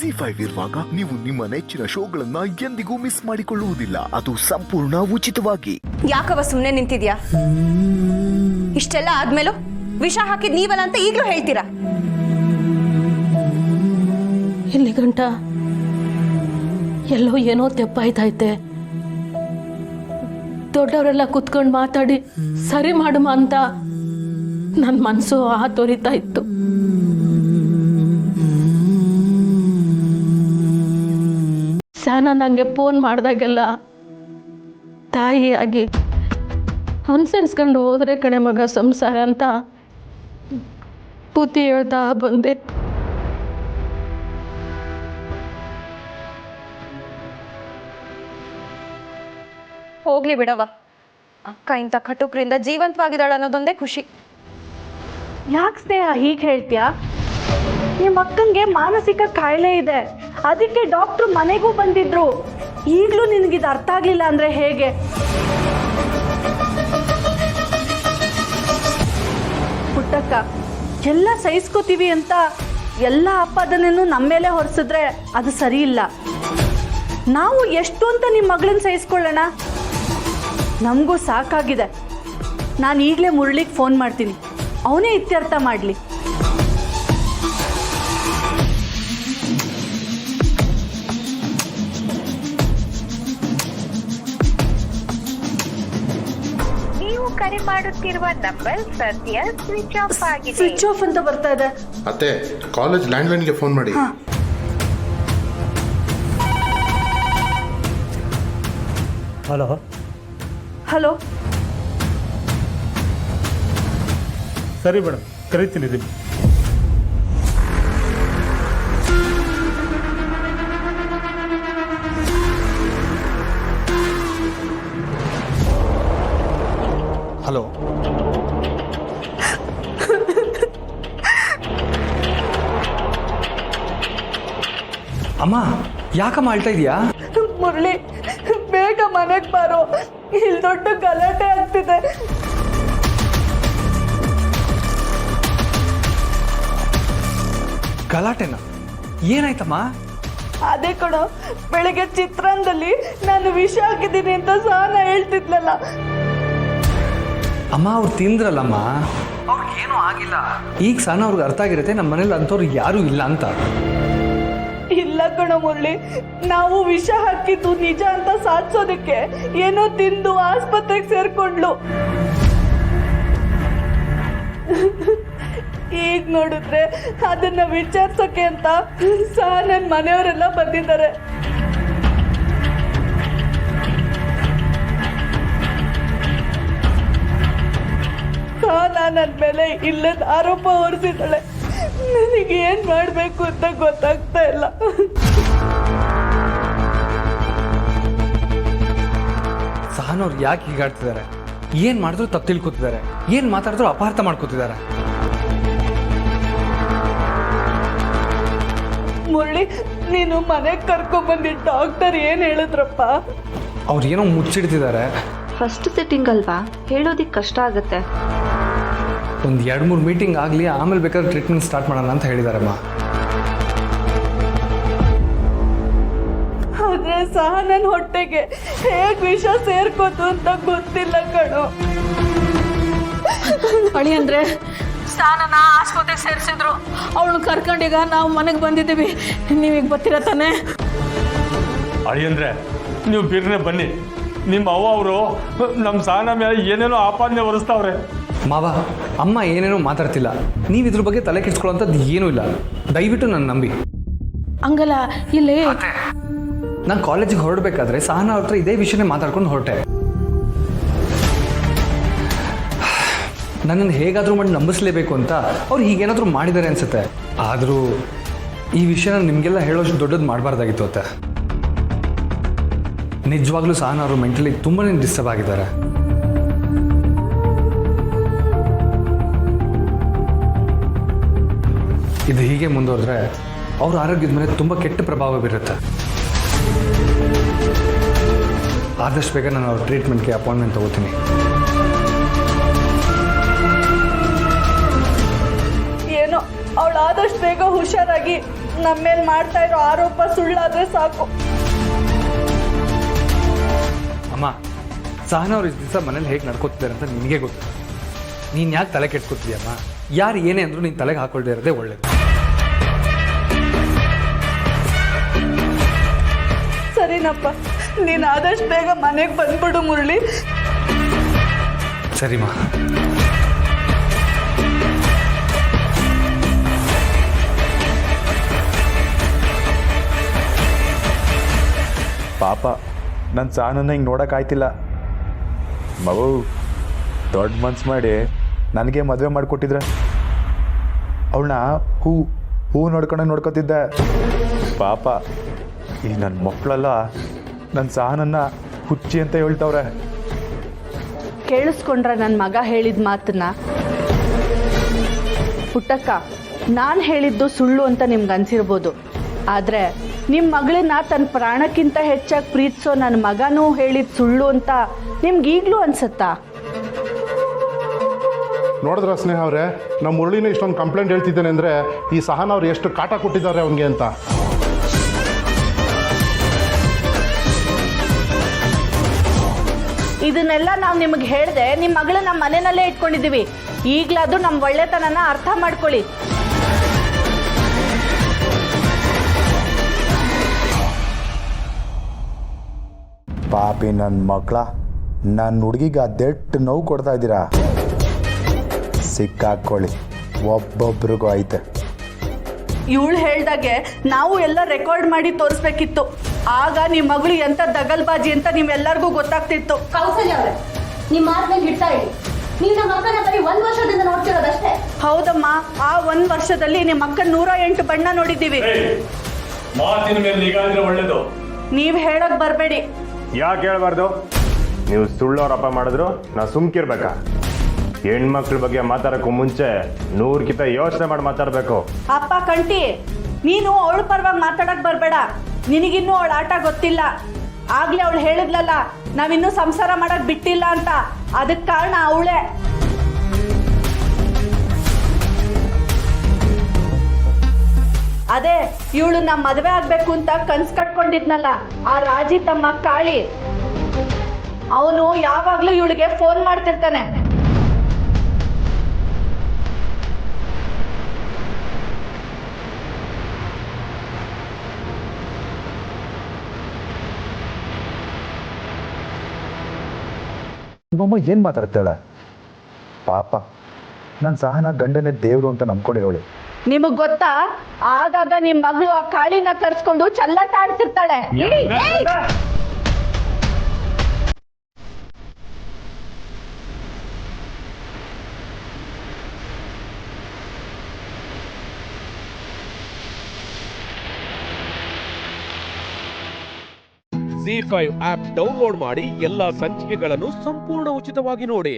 ZEE5 ಇರುವಾಗ ನೀವು ನಿಮ್ಮ ನೆಚ್ಚಿನ ಶೋಗಳನ್ನ ಎಂದಿಗೂ ಮಿಸ್ ಮಾಡಿಕೊಳ್ಳುವುದಿಲ್ಲ. ಅದು ಸಂಪೂರ್ಣ ಉಚಿತವಾಗಿ. ಯಾಕವ ಸುಮ್ಮನೆ ನಿಂತಿದ್ಯಾ? ಇಷ್ಟೆಲ್ಲ ಆದ್ಮೇಲೂ ವಿಷ ಹಾಕಿದ್ ನೀವಲ್ಲ ಅಂತ ಈಗಲೂ ಹೇಳ್ತೀರಾ? ಇಲ್ಲಿ ಗಂಟ ಎಲ್ಲೋ ಏನೋ ತೆಪ್ಪಾಯ್ತೈತೆ. ದೊಡ್ಡವರೆಲ್ಲ ಕುತ್ಕೊಂಡು ಮಾತಾಡಿ ಸರಿ ಮಾಡುಮ ಅಂತ ನನ್ನ ಮನಸ್ಸು ತೋರಿತಾ ಇತ್ತು. ಸ್ಯಾನ ನನಗೆ ಫೋನ್ ಮಾಡಿದಾಗೆಲ್ಲ ತಾಯಿಯಾಗಿ ಅನ್ಸೆನ್ಸ್ಕೊಂಡು ಹೋದ್ರೆ ಕಣೆ ಮಗ ಸಂಸಾರ ಅಂತ ಬುದ್ಧಿ ಹೇಳ್ತಾ ಬಂದೆ. ಹೋಗ್ಲಿ ಬಿಡವ, ಅಕ್ಕ ಇಂಥ ಕಟುಕರಿಂದ ಜೀವಂತವಾಗಿದ್ದಾಳ ಅನ್ನೋದೊಂದೇ ಖುಷಿ. ಯಾಕೆ ಸ್ನೇಹ ಹೀಗೆ ಹೇಳ್ತೀಯಾ? ನಿಮ್ಮ ಅಕ್ಕಂಗೆ ಮಾನಸಿಕ ಕಾಯಿಲೆ ಇದೆ, ಅದಕ್ಕೆ ಡಾಕ್ಟ್ರು ಮನೆಗೂ ಬಂದಿದ್ರು. ಈಗಲೂ ನಿನಗಿದು ಅರ್ಥ ಆಗ್ಲಿಲ್ಲ ಅಂದ್ರೆ ಹೇಗೆ? ಪುಟ್ಟಕ್ಕ, ಎಲ್ಲ ಸಹಿಸ್ಕೋತೀವಿ ಅಂತ ಎಲ್ಲ ಆಪಾದನೆಯನ್ನು ನಮ್ಮ ಮೇಲೆ ಹೊರಿಸಿದ್ರೆ ಅದು ಸರಿ ಇಲ್ಲ. ನಾವು ಎಷ್ಟು ಅಂತ ನಿಮ್ಮ ಮಗಳನ್ನ ಸಹಿಸ್ಕೊಳ್ಳೋಣ? ನಮಗೂ ಸಾಕಾಗಿದೆ. ನಾನು ಈಗಲೇ ಮುರಳಿಗೆ ಫೋನ್ ಮಾಡ್ತೀನಿ, ಅವನೇ ಇತ್ಯರ್ಥ ಮಾಡಲಿ. ನೀವು ಕರೆ ಮಾಡುತ್ತಿರುವ ನಂಬರ್ ಸದ್ಯ ಸ್ವಿಚ್ ಆಫ್ ಆಗಿದೆ. ಸ್ವಿಚ್ ಆಫ್ ಅಂತ ಬರ್ತಾ ಇದೆ. ಅತ್ತೆ, ಕಾಲೇಜ್ ಲ್ಯಾಂಡ್ಲೈನ್ಗೆ ಫೋನ್ ಮಾಡಿ. ಹಲೋ ಹಲೋ, ಸರಿ ಮೇಡಮ್, ಕರಿತೀನಿ ರೀ. ಹಲೋ, ಅಮ್ಮ ಯಾಕಮ್ಮ ಅಳ್ತಾ ಇದೀಯಾ? ಮುರಳಿ, ಬೇಗ ಮನೆಗೆ ಬಾರೋ, ಇಲ್ಲಿ ದೊಡ್ಡ ಗಲಾಟೆ ಆಗ್ತಿದೆ. ಗಲಾಟೆನಾ? ಏನಾಯ್ತಮ್ಮ? ಅದೇ ಕಣೋ, ಬೆಳಗ್ಗೆ ಚಿತ್ರಾನ್ನದಲ್ಲಿ ನಾನು ವಿಷ ಹಾಕಿದ್ದೀನಿ ಅಂತ ಸಹನ ಹೇಳ್ತಿದ್ಲಲ್ಲ. ಅಮ್ಮ ಅವ್ರು ತಿಂದ್ರಲ್ಲಮ್ಮ, ಏನೂ ಆಗಿಲ್ಲ. ಈಗ ಸಹನ ಅವ್ರಿಗೆ ಅರ್ಥ ಆಗಿರುತ್ತೆ ನಮ್ಮ ಮನೇಲಿ ಅಂಥವ್ರು ಯಾರೂ ಇಲ್ಲ ಅಂತ. ಇಲ್ಲ ಕಣೋ ಮುರಳಿ, ನಾವು ವಿಷ ಹಾಕಿದ್ದು ನಿಜ ಅಂತ ಸಾಧಿಸೋದಕ್ಕೆ ಏನೋ ತಿಂದು ಆಸ್ಪತ್ರೆಗೆ ಸೇರ್ಕೊಂಡ್ಲು. ಈಗ ನೋಡಿದ್ರೆ ಅದನ್ನ ವಿಚಾರಿಸೋಕೆ ಅಂತ ನನ್ನ ಮನೆಯವರೆಲ್ಲ ಬಂದಿದ್ದಾರೆ. ನನ್ನ ಮೇಲೆ ಇಲ್ಲದ ಆರೋಪ ಹೊರಿಸಿದ್ದಾಳೆ. ನನಗೆ ಏನ್ ಮಾಡ್ಬೇಕು ಅಂತ ಗೊತ್ತಾಗ್ತಾ ಇಲ್ಲ. ಸಹನವ್ರು ಯಾಕೆ ಹೀಗಾಡ್ತಿದ್ದಾರೆ? ಏನ್ ಮಾಡಿದ್ರು ತಪ್ಪು ತಿಳ್ಕೊತಿದ್ದಾರೆ, ಏನ್ ಮಾತಾಡಿದ್ರು ಅಪಾರ್ಥ ಮಾಡ್ಕೊತಿದ್ದಾರೆ. ಮುರಳಿ, ನೀನು ಮನೆಗೆ ಕರ್ಕೊಂಡ್ಬಂದಿದ್ದ ಡಾಕ್ಟರ್ ಏನ್ ಹೇಳಿದ್ರಪ್ಪ? ಅವ್ರು ಏನೋ ಮುಚ್ಚಿಡ್ತಿದ್ದಾರೆ. ಫಸ್ಟ್ ಸೆಟ್ಟಿಂಗ್ ಅಲ್ವಾ, ಹೇಳೋದಿಕ್ಕೆ ಕಷ್ಟ ಆಗುತ್ತೆ. ಒಂದು 2-3 ಮೀಟಿಂಗ್ ಆಗಲಿ, ಆಮೇಲೆ ಬೇಕಾದ್ರೆ ಟ್ರೀಟ್ಮೆಂಟ್ ಸ್ಟಾರ್ಟ್ ಮಾಡೋಣ ಅಂತ ಹೇಳಿದಾರಮ್ಮ. ಆದ್ರೆ ಸಹ ನನ್ನ ಹೊಟ್ಟೆಗೆ ಹೇಗ್ ವಿಷ ಸೇರ್ಕೋತು ಅಂತ ಗೊತ್ತಿಲ್ಲ ಕಣೋ. ಅಳಿ ಅಂದ್ರೆ ಸಾನನ ಆಸ್ಪತ್ರೆಗೆ ಸೇರಿಸಿದ್ರು. ಅವಳನ್ನ ಕರ್ಕೊಂಡೀಗ ನಾವು ಮನೆಗೆ ಬಂದಿದ್ದೀವಿ. ನೀವೀಗ ಬರ್ತೀರ ತಾನೆ? ಅಳಿಯಂದ್ರೆ ನೀವು ಬಿರ್ನೆ ಬನ್ನಿ. ನಿಮ್ಮ ಅವ್ವ ಅವರು ನಮ್ಮ ಸಹನ ಮೇಲೆ ಏನೇನೋ ಆಪಾದನೆ ಹೊರಿಸ್ತಾವ್ರೆ. ಮಾವ, ಅಮ್ಮ ಏನೇನೋ ಮಾತಾಡ್ತಿಲ್ಲ. ನೀವು ಇದ್ರ ಬಗ್ಗೆ ತಲೆ ಕೆಡಿಸ್ಕೊಳ್ಳೋಂಥದ್ದು ಏನೂ ಇಲ್ಲ. ದಯವಿಟ್ಟು ನನ್ನ ನಂಬಿ. ಹಂಗಲ್ಲ, ಇಲ್ಲಿ ನಾನು ಕಾಲೇಜಿಗೆ ಹೊರಡಬೇಕಾದ್ರೆ ಸಹನ ಅವ್ರ ಹತ್ರ ಇದೇ ವಿಷಯನೇ ಮಾತಾಡ್ಕೊಂಡು ಹೊರಟೆ. ನನ್ನನ್ನು ಹೇಗಾದರೂ ಮಾಡಿ ನಂಬಿಸ್ಲೇಬೇಕು ಅಂತ ಅವ್ರು ಹೀಗೇನಾದರೂ ಮಾಡಿದ್ದಾರೆ ಅನ್ಸುತ್ತೆ. ಆದರೂ ಈ ವಿಷಯನ ನಿಮಗೆಲ್ಲ ಹೇಳೋಷ್ಟು ದೊಡ್ಡದು ಮಾಡಬಾರ್ದಾಗಿತ್ತು ಅಂತ. ನಿಜವಾಗ್ಲೂ ಸಹನ ಅವರು ಮೆಂಟಲಿ ತುಂಬಾ ಡಿಸ್ಟರ್ಬ್ ಆಗಿದ್ದಾರೆ. ಇದು ಹೀಗೆ ಮುಂದುವರೆದ್ರೆ ಅವ್ರ ಆರೋಗ್ಯದ ಮೇಲೆ ತುಂಬ ಕೆಟ್ಟ ಪ್ರಭಾವ ಬೀರುತ್ತೆ. ಆದಷ್ಟು ಬೇಗ ನಾನು ಅವ್ರ ಟ್ರೀಟ್ಮೆಂಟ್ಗೆ ಅಪಾಯಿಂಟ್ಮೆಂಟ್ ತಗೋತೀನಿ. ಏನೋ ಅವಳು ಆದಷ್ಟು ಬೇಗ ಹುಷಾರಾಗಿ ನಮ್ಮ ಮೇಲೆ ಮಾಡ್ತಾ ಇರೋ ಆರೋಪ ಸುಳ್ಳಾದ್ರೆ ಸಾಕು. ಅಮ್ಮ, ಸಹನ ಅವ್ರು ಇಷ್ಟು ದಿವಸ ಮನೇಲಿ ಹೇಗೆ ನಡ್ಕೋತಿದ್ದಾರೆ ಅಂತ ನಿನಗೆ ಗೊತ್ತು. ನೀನು ಯಾಕೆ ತಲೆ ಕೆಟ್ಕೋತಿದ್ಯಮ್ಮ? ಯಾರು ಏನೇ ಅಂದರೂ ನೀನು ತಲೆಗೆ ಹಾಕೊಳ್ದೇ ಇರೋದೇ ಒಳ್ಳೇದು. ಸರಿನಪ್ಪ, ನೀನು ಆದಷ್ಟು ಬೇಗ ಮನೆಗೆ ಬಂದ್ಬಿಡು ಮುರಳಿ. ಸರಿಮ್ಮ. ಪಾಪ ನನ್ನ ಸಹನನ್ನ ಹಿಂಗೆ ನೋಡೋಕ್ಕಾಯ್ತಿಲ್ಲ. ಮಗು ದೊಡ್ಡ ಮನ್ಸು ಮಾಡಿ ನನಗೆ ಮದುವೆ ಮಾಡಿಕೊಟ್ಟಿದ್ರೆ ಅವಳನ್ನ ಹೂ ನೋಡ್ಕೋತಿದ್ದೆ. ಪಾಪ ಈ ನನ್ನ ಮಕ್ಕಳೆಲ್ಲ ನನ್ನ ಸಹನನ್ನ ಹುಚ್ಚಿ ಅಂತ ಹೇಳ್ತವ್ರೆ. ಕೇಳಿಸ್ಕೊಂಡ್ರ ನನ್ನ ಮಗ ಹೇಳಿದ ಮಾತನ್ನ? ಪುಟ್ಟಕ್ಕ, ನಾನು ಹೇಳಿದ್ದು ಸುಳ್ಳು ಅಂತ ನಿಮ್ಗೆ ಅನ್ಸಿರ್ಬೋದು, ಆದರೆ ನಿಮ್ಮ ಮಗಳನ್ನ ತನ್ನ ಪ್ರಾಣಕ್ಕಿಂತ ಹೆಚ್ಚಾಗಿ ಪ್ರೀತಿಸೋ ನನ್ನ ಮಗನೂ ಹೇಳಿದ ಸುಳ್ಳು ಅಂತ ನಿಮ್ಗೆ ಈಗಲೂ ಅನ್ಸತ್ತಾ? ನೋಡಿದ್ರ ಸ್ನೇಹ ಅವರೇ, ನಮ್ಮ ಮುರಳಿನ ಇಷ್ಟೊಂದು ಕಂಪ್ಲೇಂಟ್ ಹೇಳ್ತಿದ್ದೇನೆ ಅಂದರೆ ಈ ಸಹನ ಅವ್ರು ಎಷ್ಟು ಕಾಟ ಕೊಟ್ಟಿದ್ದಾರೆ ಅವನಿಗೆ ಅಂತ. ಇದನ್ನೆಲ್ಲ ನಾವು ನಿಮಗೆ ಹೇಳಿದೆ ನಿಮ್ಮ ಮಗಳು ನಮ್ಮ ಮನೆಯಲ್ಲೇ ಇಟ್ಕೊಂಡಿದ್ದೀವಿ. ಈಗಲಾದ್ರೂ ನಮ್ಮ ಒಳ್ಳೆತನನ ಅರ್ಥ ಮಾಡ್ಕೊಳ್ಳಿ. ಪಾಪಿ ನನ್ನ ಮಕ್ಕಳ, ನನ್ನ ಹುಡುಗಿಗೆ ಅದೆಟ್ಟು ನೋವು ಕೊಡ್ತಾ ಇದ್ದೀರಾ. ಸಿಕ್ಕಾಕೊಳ್ಳಿ, ಒಬ್ಬೊಬ್ರಿಗೂ ಐತೆ. ಇವಳು ಹೇಳ್ದಾಗೆ ನಾವು ಎಲ್ಲ ರೆಕಾರ್ಡ್ ಮಾಡಿ ತೋರಿಸ್ಬೇಕಿತ್ತು. ಆಗ ನಿಮ್ಮ ಮಗಳು ಎಂತ ದಗಲ್ಬಾಜಿ ಅಂತ ನಿಮ್ಮೆಲ್ಲರಿಗೂ ಗೊತ್ತಾಗ್ತಿತ್ತು. ಕೌಸಲ್ಯ ಅವರೇ, ನಿಮ್ಮ ಮಾತನ್ನ ಹಿಡ್ತಾ ಇಡಿ. ನೀವು ನಮ್ಮ ಅಕ್ಕನ ಬರೀ 1 ವರ್ಷದಿಂದ ನೋಡ್ತಿರೋದಷ್ಟೇ. ಹೌದಮ್ಮ, ಆ 1 ವರ್ಷದಲ್ಲಿ ನಿಮ್ಮ ಅಕ್ಕ 108 ಬಣ್ಣ ನೋಡಿದ್ದೀವಿ. ಮಾತಿನ ಮೇಲೆ ನಿಗಾ ಇದ್ರೆ ಒಳ್ಳೇದು. ನೀವು ಹೇಳಕ್ ಬರಬೇಡಿ. ಯಾಕೆ ಹೇಳ್ಬಾರ್ದು? ನೀವು ಸುಳ್ಳೋರಪ್ಪ ಮಾಡಿದ್ರು ನಾ ಸುಮ್ಕಿರ್ಬೇಕಾ? ಹೆಣ್ಮಕ್ಳ ಬಗ್ಗೆ ಮಾತಾಡೋಕ್ಕೂ ಮುಂಚೆ 100ಕ್ಕಿಂತ ಯೋಚನೆ ಮಾಡಿ ಮಾತಾಡಬೇಕು. ಅಪ್ಪ ಕಂಟಿ, ನೀನು ಅವಳ ಪರವಾಗಿ ಮಾತಾಡಕ್ ಬರಬೇಡ. ನಿನಗಿನ್ನೂ ಅವಳ ಆಟ ಗೊತ್ತಿಲ್ಲ. ಆಗ್ಲೇ ಅವಳು ಹೇಳಿದ್ಲಲ್ಲ, ನಾವಿನ್ನೂ ಸಂಸಾರ ಮಾಡಕ್ ಬಿಟ್ಟಿಲ್ಲ ಅಂತ. ಅದಕ್ಕೆ ಕಾರಣ ಅವಳೇ. ಅದೇ ಇವಳು ನಮ್ಮ ಮದುವೆ ಆಗ್ಬೇಕು ಅಂತ ಕನ್ಸ್ ಕಟ್ಕೊಂಡಿದ್ನಲ್ಲ ಆ ರಾಜಿ ತಮ್ಮ ಕಾಳಿ, ಅವನು ಯಾವಾಗ್ಲೂ ಇವಳಿಗೆ ಫೋನ್ ಮಾಡ್ತಿರ್ತಾನೆ. ನಿಮ್ಮಮ್ಮ ಏನು ಮಾತಾಡ್ತಾಳೆ? ಪಾಪ ನನ್ನ ಸಹನ ಗಂಡನೇ ದೇವರು ಅಂತ ನಂಬ್ಕೊಂಡಿರೋಳು. ನಿಮಗ್ ಗೊತ್ತಾ, ಆಗಾಗ ನಿಮ್ ಮಗಳು ಆ ಕಾಳಿನ ಕರ್ಸ್ಕೊಂಡು ಚಲ್ಲಟ ಆಡ್ತಿರ್ತಾಳೆ. ZEE5 ಆಪ್ ಡೌನ್ಲೋಡ್ ಮಾಡಿ ಎಲ್ಲಾ ಸಂಚಿಕೆಗಳನ್ನು ಸಂಪೂರ್ಣ ಉಚಿತವಾಗಿ ನೋಡಿ.